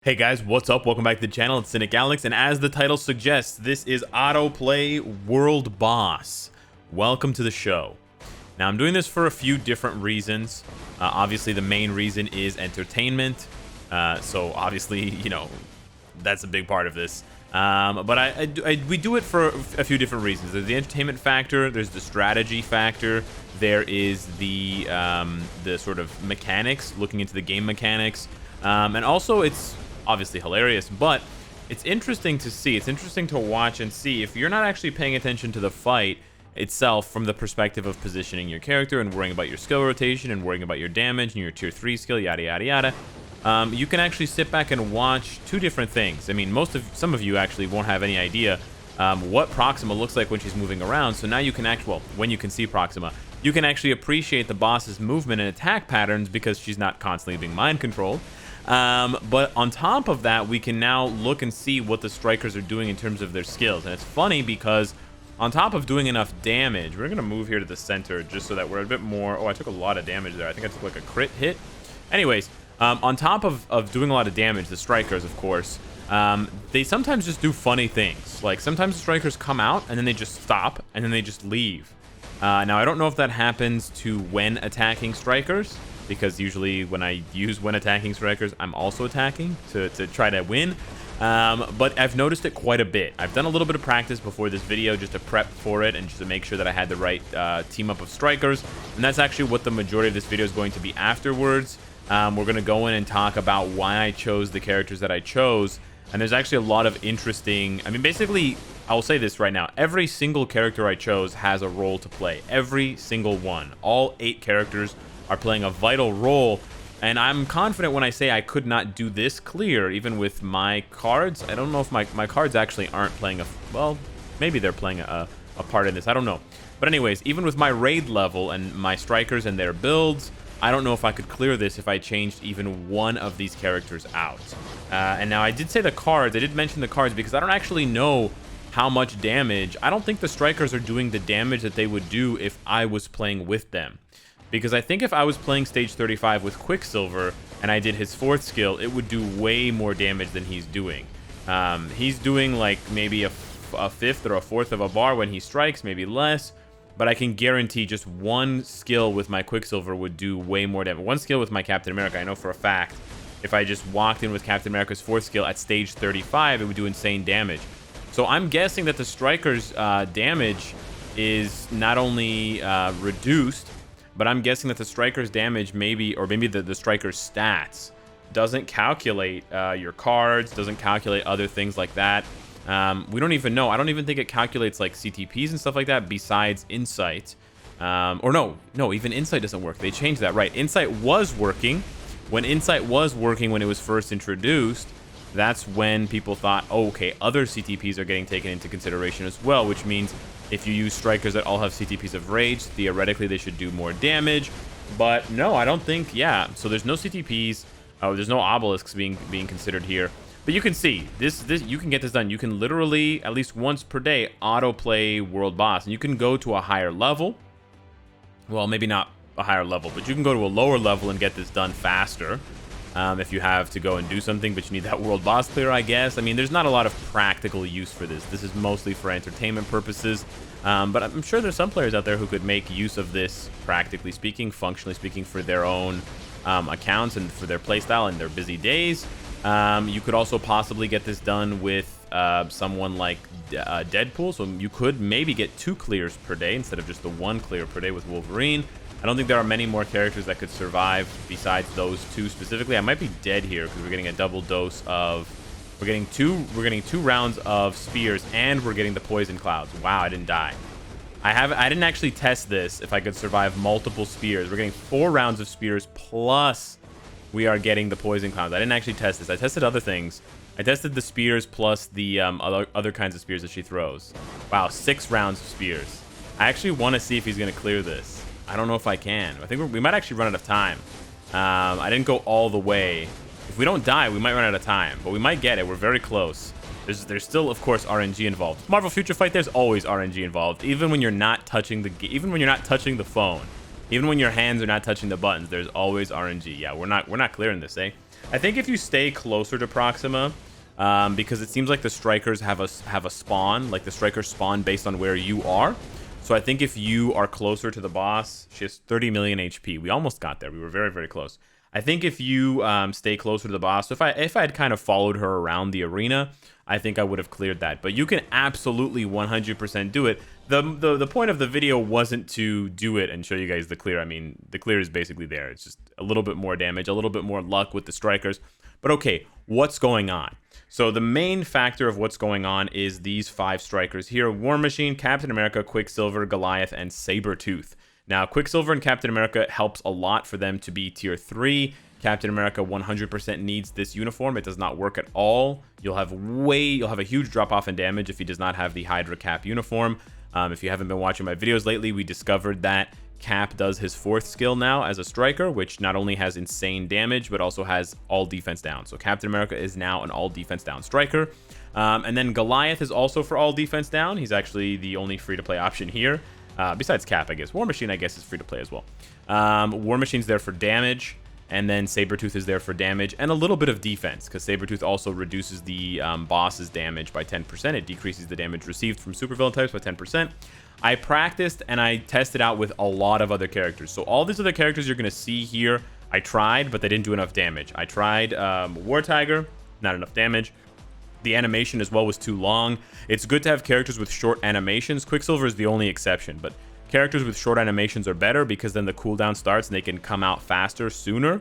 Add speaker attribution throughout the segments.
Speaker 1: Hey guys, what's up? Welcome back to the channel. It's Cynicalex, and as the title suggests, this is Autoplay World Boss. Welcome to the show. Now, I'm doing this for a few different reasons. Obviously, the main reason is entertainment. So obviously, you know, that's a big part of this. But we do it for a few different reasons. There's the entertainment factor. There's the strategy factor. There is the sort of mechanics, looking into the game mechanics. And also, it's obviously hilarious, but it's interesting to see. It's interesting to watch and see if you're not actually paying attention to the fight itself from the perspective of positioning your character and worrying about your skill rotation and worrying about your damage and your tier 3 skill, yada yada yada. You can actually sit back and watch two different things. I mean, some of you actually won't have any idea what Proxima looks like when she's moving around. So now you can when you can see Proxima, you can actually appreciate the boss's movement and attack patterns because she's not constantly being mind controlled. But on top of that, we can now look and see what the strikers are doing in terms of their skills. And it's funny because on top of doing enough damage, we're going to move here to the center just so that we're a bit more... Oh, I took a lot of damage there. I think I took like a crit hit. Anyways, on top of doing a lot of damage, the strikers, of course, they sometimes just do funny things. Like sometimes the strikers come out and then they just stop and then they just leave. Now, I don't know if that happens to when attacking strikers, because usually when I use when attacking strikers, I'm also attacking to try to win. But I've noticed it quite a bit. I've done a little bit of practice before this video just to prep for it and just to make sure that I had the right team up of strikers. And that's actually what the majority of this video is going to be afterwards. We're going to go in and talk about why I chose the characters that I chose. And there's actually a lot of interesting... I mean, basically, I'll say this right now. Every single character I chose has a role to play. Every single one. All 8 characters are playing a vital role, and I'm confident when I say I could not do this clear even with my cards. I don't know if my cards actually aren't playing well, maybe they're playing a part in this, I don't know. But anyways, even with my raid level and my strikers and their builds, I don't know if I could clear this if I changed even one of these characters out. And now I did say the cards, I did mention the cards because I don't actually know how much damage. I don't think the strikers are doing the damage that they would do if I was playing with them. Because I think if I was playing stage 35 with Quicksilver and I did his 4th skill, it would do way more damage than he's doing. He's doing like maybe a 5th or a 4th of a bar when he strikes, maybe less. But I can guarantee just one skill with my Quicksilver would do way more damage. One skill with my Captain America, I know for a fact, if I just walked in with Captain America's 4th skill at stage 35, it would do insane damage. So I'm guessing that the Striker's damage is not only reduced, but I'm guessing that the Striker's damage maybe the Striker's stats doesn't calculate your cards, doesn't calculate other things like that. We don't even know. I don't even think it calculates like CTPs and stuff like that besides Insight. Or no, even Insight doesn't work. They changed that, right? Insight was working. When Insight was working when it was first introduced, that's when people thought, oh, okay, other CTPs are getting taken into consideration as well, which means if you use strikers that all have CTPs of Rage, theoretically they should do more damage. But no, I don't think, yeah. So there's no CTPs. There's no obelisks being considered here. But you can see, this you can get this done. You can literally, at least once per day, autoplay World Boss. And you can go to a higher level. Well, maybe not a higher level, but you can go to a lower level and get this done faster. If you have to go and do something, but you need that World Boss clear, I guess. I mean, there's not a lot of practical use for this. This is mostly for entertainment purposes. But I'm sure there's some players out there who could make use of this, practically speaking, functionally speaking, for their own accounts and for their playstyle and their busy days. You could also possibly get this done with someone like Deadpool. So you could maybe get 2 clears per day instead of just the 1 clear per day with Wolverine. I don't think there are many more characters that could survive besides those 2 specifically. I might be dead here because we're getting a double dose of... We're getting two rounds of spears and we're getting the poison clouds. Wow, I didn't die. I didn't actually test this if I could survive multiple spears. We're getting 4 rounds of spears plus we are getting the poison clouds. I didn't actually test this. I tested other things. I tested the spears plus the other kinds of spears that she throws. Wow, 6 rounds of spears. I actually want to see if he's going to clear this. I don't know if I can. I think we might actually run out of time. I didn't go all the way. If we don't die, we might run out of time, but we might get it. We're very close. There's still, of course, RNG involved. Marvel Future Fight, there's always RNG involved, even when you're not touching the phone. Even when your hands are not touching the buttons, there's always RNG. Yeah, we're not clearing this, eh? I think if you stay closer to Proxima, because it seems like the strikers have a spawn, like the strikers spawn based on where you are. So I think if you are closer to the boss, she has 30 million HP. We almost got there. We were very, very close. I think if you stay closer to the boss, if I had kind of followed her around the arena, I think I would have cleared that. But you can absolutely 100% do it. The point of the video wasn't to do it and show you guys the clear. I mean, the clear is basically there. It's just a little bit more damage, a little bit more luck with the strikers. But okay, what's going on? So the main factor of what's going on is these 5 strikers here: War Machine, Captain America, Quicksilver, Goliath, and Sabretooth. Now, Quicksilver and Captain America helps a lot for them to be tier 3. Captain America 100% needs this uniform. It does not work at all. You'll have a huge drop off in damage if he does not have the Hydra Cap uniform. If you haven't been watching my videos lately, we discovered that Cap does his 4th skill now as a striker, which not only has insane damage, but also has all defense down. So Captain America is now an all defense down striker. And then Goliath is also for all defense down. He's actually the only free-to-play option here. Besides Cap, I guess. War Machine, I guess, is free to play as well. War Machine's there for damage, and then Sabretooth is there for damage and a little bit of defense, because Sabretooth also reduces the boss's damage by 10%. It decreases the damage received from supervillain types by 10%. I practiced and I tested out with a lot of other characters. So all these other characters you're going to see here, I tried, but they didn't do enough damage. I tried War Tiger, not enough damage. The animation as well was too long. It's good to have characters with short animations. Quicksilver is the only exception, but characters with short animations are better because then the cooldown starts and they can come out faster, sooner.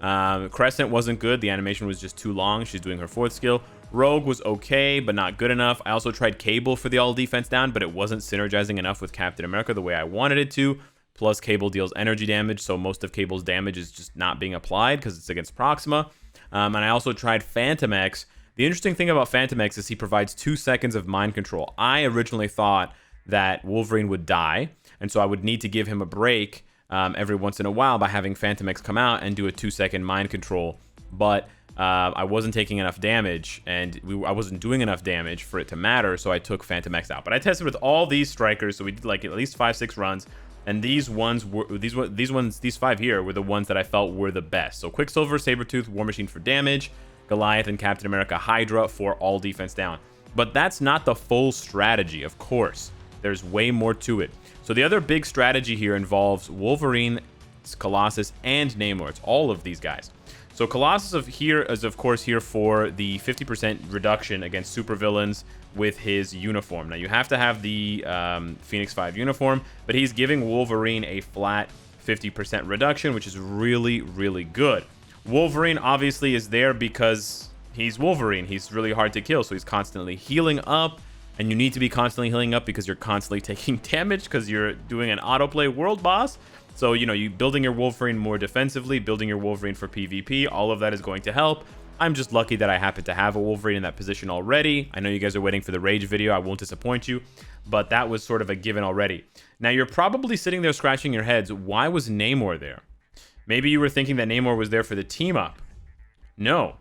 Speaker 1: Crescent wasn't good. The animation was just too long. She's doing her 4th skill. Rogue was okay, but not good enough. I also tried Cable for the all defense down, but it wasn't synergizing enough with Captain America the way I wanted it to. Plus, Cable deals energy damage, so most of Cable's damage is just not being applied because it's against Proxima. And I also tried Phantom X. The interesting thing about Phantom X is he provides 2 seconds of mind control. I originally thought that Wolverine would die, and so I would need to give him a break every once in a while by having Phantom X come out and do a 2-second mind control. But I wasn't taking enough damage, and I wasn't doing enough damage for it to matter, so I took Phantom X out. But I tested with all these strikers, so we did like at least 5-6 runs, and these 5 here were the ones that I felt were the best. So Quicksilver, Sabretooth, War Machine for damage, Goliath and Captain America Hydra for all defense down. But that's not the full strategy, of course. There's way more to it. So the other big strategy here involves Wolverine, Colossus, and Namor. It's all of these guys. So Colossus is of course here for the 50% reduction against supervillains with his uniform. Now you have to have the Phoenix 5 uniform, but he's giving Wolverine a flat 50% reduction, which is really, really good. Wolverine obviously is there because he's Wolverine. He's really hard to kill, so he's constantly healing up, and you need to be constantly healing up because you're constantly taking damage because you're doing an autoplay world boss. So, you know, you building your Wolverine more defensively, building your Wolverine for PvP, all of that is going to help. I'm just lucky that I happen to have a Wolverine in that position already. I know you guys are waiting for the Rage video. I won't disappoint you, but that was sort of a given already. Now, you're probably sitting there scratching your heads. Why was Namor there? Maybe you were thinking that Namor was there for the team up. No.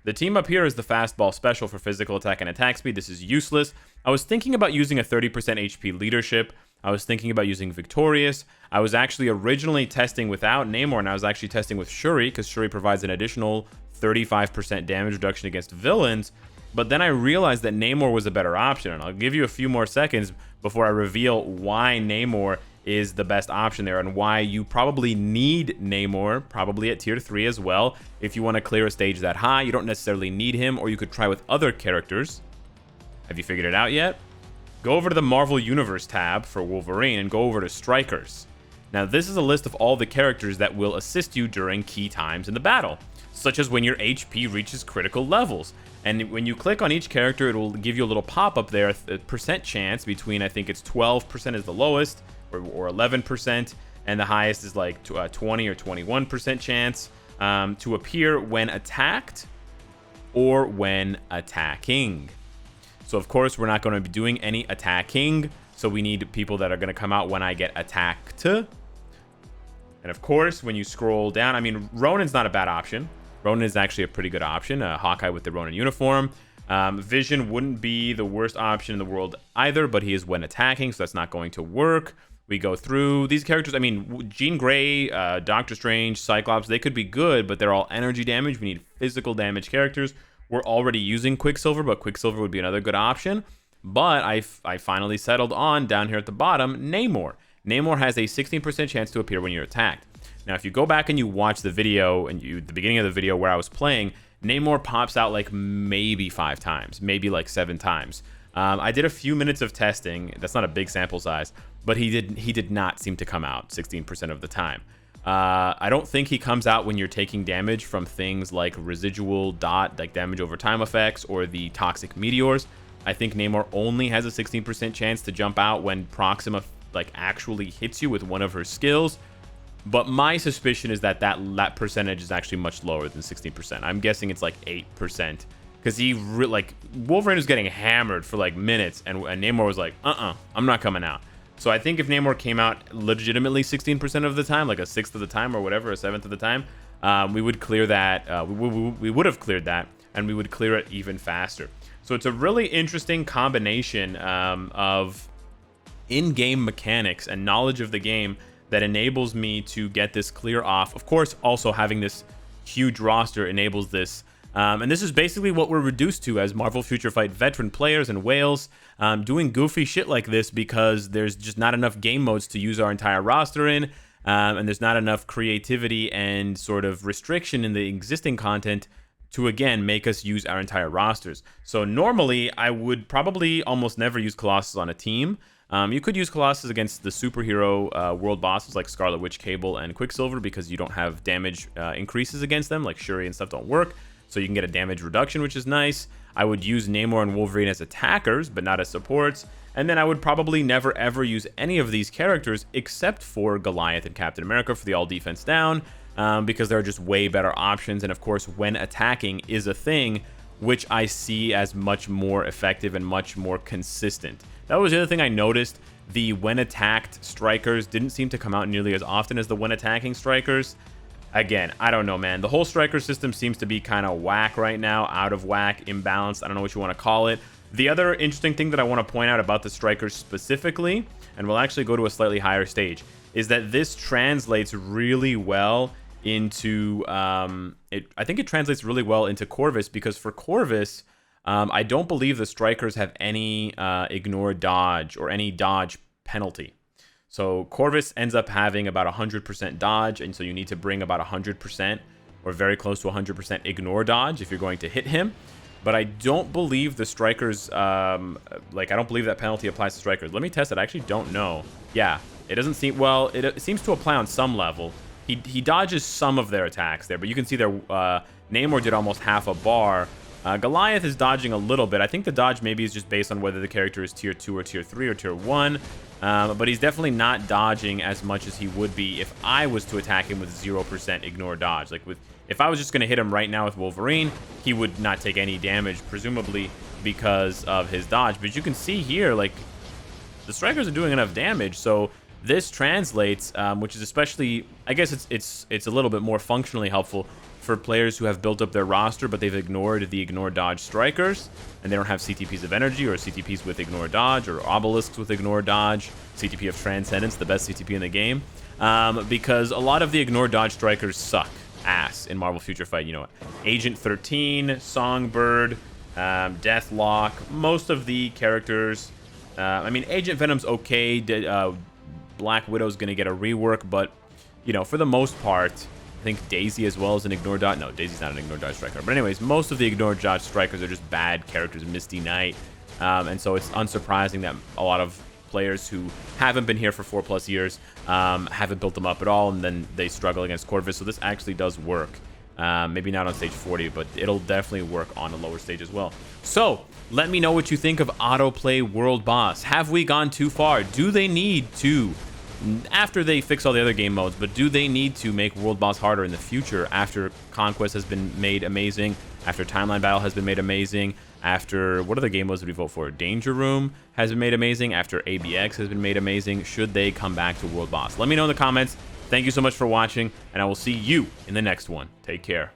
Speaker 1: The team up here is the fastball special for physical attack and attack speed. This is useless. I was thinking about using a 30% HP leadership. I was thinking about using Victorious. I was actually originally testing without Namor, and I was actually testing with Shuri, because Shuri provides an additional 35% damage reduction against villains. But then I realized that Namor was a better option, and I'll give you a few more seconds before I reveal why Namor is the best option there, and why you probably need Namor, probably at tier 3 as well, if you want to clear a stage that high. You don't necessarily need him, or you could try with other characters. Have you figured it out yet? Go over to the Marvel Universe tab for Wolverine and go over to Strikers. Now, this is a list of all the characters that will assist you during key times in the battle, such as when your HP reaches critical levels. And when you click on each character, it will give you a little pop-up there, a percent chance between, I think it's 12% is the lowest, or 11%, and the highest is like 20 or 21% chance to appear when attacked or when attacking. So of course we're not going to be doing any attacking, so we need people that are going to come out when I get attacked. And of course, when you scroll down, I mean, Ronin's not a bad option. Ronin is actually a pretty good option. Hawkeye with the Ronin uniform. Vision wouldn't be the worst option in the world either, but he is when attacking, so that's not going to work. We go through these characters. I mean, Jean Grey, Doctor Strange, Cyclops, they could be good, but they're all energy damage. We need physical damage characters. We're already using Quicksilver, but Quicksilver would be another good option. But I finally settled on, down here at the bottom, Namor. Namor has a 16% chance to appear when you're attacked. Now, if you go back and you watch the video, and the beginning of the video where I was playing, Namor pops out like maybe 5 times, maybe like 7 times. I did a few minutes of testing. That's not a big sample size, but he did not seem to come out 16% of the time. I don't think he comes out when you're taking damage from things like residual dot, like damage over time effects, or the toxic meteors. I think Namor only has a 16% chance to jump out when Proxima like actually hits you with one of her skills. But my suspicion is that that percentage is actually much lower than 16%. I'm guessing it's like 8%. Because like Wolverine was getting hammered for like minutes, and Namor was like, I'm not coming out. So I think if Namor came out legitimately 16% of the time, like a 1/6 of the time or whatever, a 1/7 of the time, we would clear that. We would have cleared that, and we would clear it even faster. So it's a really interesting combination of in-game mechanics and knowledge of the game that enables me to get this clear off. Of course, also having this huge roster enables this. And this is basically what we're reduced to as Marvel Future Fight veteran players and whales, doing goofy shit like this because there's just not enough game modes to use our entire roster in, and there's not enough creativity and sort of restriction in the existing content to, again, make us use our entire rosters. So normally, I would probably almost never use Colossus on a team. You could use Colossus against the superhero world bosses like Scarlet Witch, Cable, and Quicksilver because you don't have damage increases against them, like Shuri and stuff don't work. So you can get a damage reduction, which is nice. I would use Namor and Wolverine as attackers, but not as supports. And then I would probably never ever use any of these characters except for Goliath and Captain America for the all defense down, because there are just way better options. And of course, when attacking is a thing, which I see as much more effective and much more consistent. That was the other thing I noticed. The when attacked strikers didn't seem to come out nearly as often as the when attacking strikers. Again, I don't know, man. The whole striker system seems to be kind of whack right now, out of whack, imbalanced. I don't know what you want to call it. The other interesting thing that I want to point out about the strikers specifically, and we'll actually go to a slightly higher stage, is that this translates really well into, I think it translates really well into Corvus, because for Corvus, I don't believe the strikers have any ignore dodge or any dodge penalty. So Corvus ends up having about 100% dodge, and so you need to bring about 100% or very close to 100% ignore dodge if you're going to hit him. But I don't believe the strikers, I don't believe that penalty applies to strikers. Let me test it. I actually don't know. Yeah, it doesn't seem, well, it seems to apply on some level. He dodges some of their attacks there, but you can see there, Namor did almost half a bar. Goliath is dodging a little bit. I think the dodge maybe is just based on whether the character is tier 2 or tier 3 or tier 1. But he's definitely not dodging as much as he would be if I was to attack him with 0% ignore dodge. Like if I was just going to hit him right now with Wolverine, he would not take any damage, presumably because of his dodge. But you can see here, like, the strikers are doing enough damage, so this translates, which is especially, I guess it's a little bit more functionally helpful for players who have built up their roster, but they've ignored the ignore dodge strikers, and they don't have CTPs of energy or CTPs with ignore dodge or obelisks with ignore dodge, CTP of transcendence, the best CTP in the game, because a lot of the ignore dodge strikers suck ass in Marvel Future Fight. You know, Agent 13, Songbird, Deathlock, most of the characters. I mean, Agent Venom's okay. Black Widow's gonna get a rework, but you know, for the most part, I think Daisy as well as an ignore dodge. No, Daisy's not an ignore dodge striker. But anyways, most of the ignore dodge strikers are just bad characters. Misty Knight, and so it's unsurprising that a lot of players who haven't been here for 4+ years haven't built them up at all, and then they struggle against Corvus. So this actually does work. Maybe not on stage 40, but it'll definitely work on a lower stage as well. So let me know what you think of Autoplay World Boss. Have we gone too far? Do they need to, after they fix all the other game modes, but do they need to make World Boss harder in the future after Conquest has been made amazing, after Timeline Battle has been made amazing, after, what other game modes did we vote for? Danger Room has been made amazing, after ABX has been made amazing? Should they come back to World Boss? Let me know in the comments. Thank you so much for watching, and I will see you in the next one. Take care.